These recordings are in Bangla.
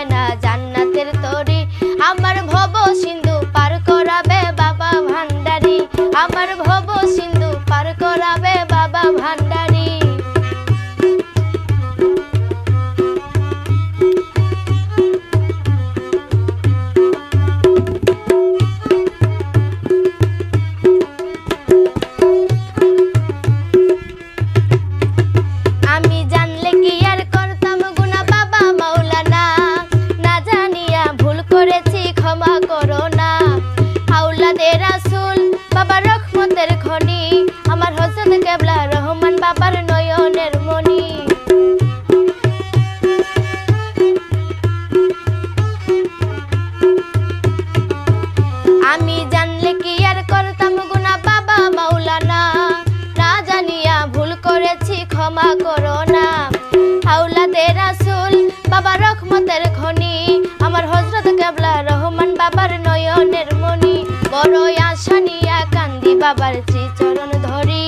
দিবে না জান্নাতের তরি। আমার ভব সিন্ধু পার করাবে বাবা ভান্ডারি, আমার ভব সিন্ধু পার করাবে বাবা ভান্ডারি। আমি জানলে কি আর করতাম গুনাহ বাবা মাওলানা, না জানিয়া ভুল করেছি ক্ষমা করো না। আওলাদে রাসূল বাবা রহমতের খনি, আমার হযরত কেবলা রহমান বাবার নয়নের মনি। আমি জানলে কি আর করতাম গুনাহ বাবা মাওলানা, না জানিয়া ভুল করেছি ক্ষমা করো না। আওলাদে রাসূল বাবা রহমতের খনি, আমার হযরত কেবলা রহমান বাবার নয়নের মনি। বড় আশা নিয়া কান্দি বাবার শ্রীচরণ ধরি,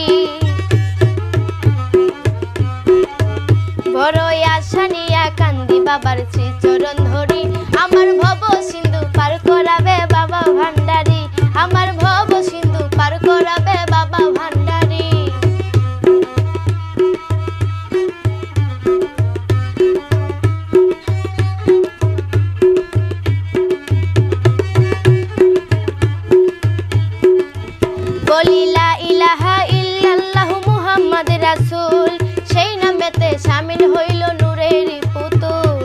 বড় আশা নিয়া কান্দি বাবার শ্রীচরণ ধরি। আমার ভব সিন্ধু পার করাবে বাবা ভান্ডারি, আমার ভব সিন্ধু পার করাবে বাবা ভান্ডারি। বলি লা ইলাহা ইল্লাল্লাহু মুহাম্মদ রাসূল, সেই নামেতে শামিল হইল নূরের পুতুল।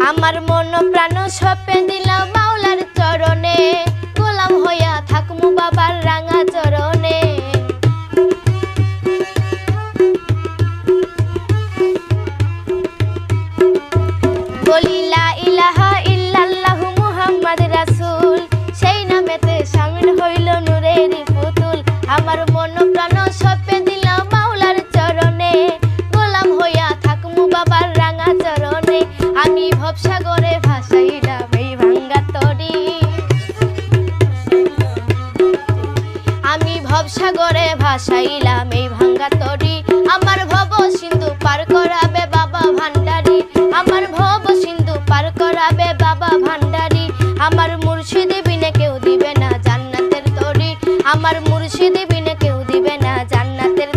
আমার মন প্রাণ সঁপে দিলাম মাওলার চরণে, গোলাম হইয়া থাকমু বাবার রাঙা চরণে। বলি লা ইলাহা ইল্লাল্লাহু মুহাম্মদ রাসূল, সেই নামেতে শামিল হইল নূরের পুতুল। আমার মন প্রাণ সঁপে দিলাম মাওলার চরণে, গোলাম হইয়া থাকমু বাবার রাঙা চরণে। আমি ভবসাগরে ভাসাইলাম এই ভাঙ্গা তরি, আমি ভবসাগরে ভাসাইলাম এই ভাঙ্গা তরি। আমার ভব সিন্ধু পার করাবে বাবা ভান্ডারি, আমার ভব সিন্ধু পার করাবে বাবা ভান্ডারি। আমার মুর্শিদ বিনে কেউ দিবে না জান্নাতের তরি, আমার মুর্শিদ বিনে কেউ দিবে না জান্নাতের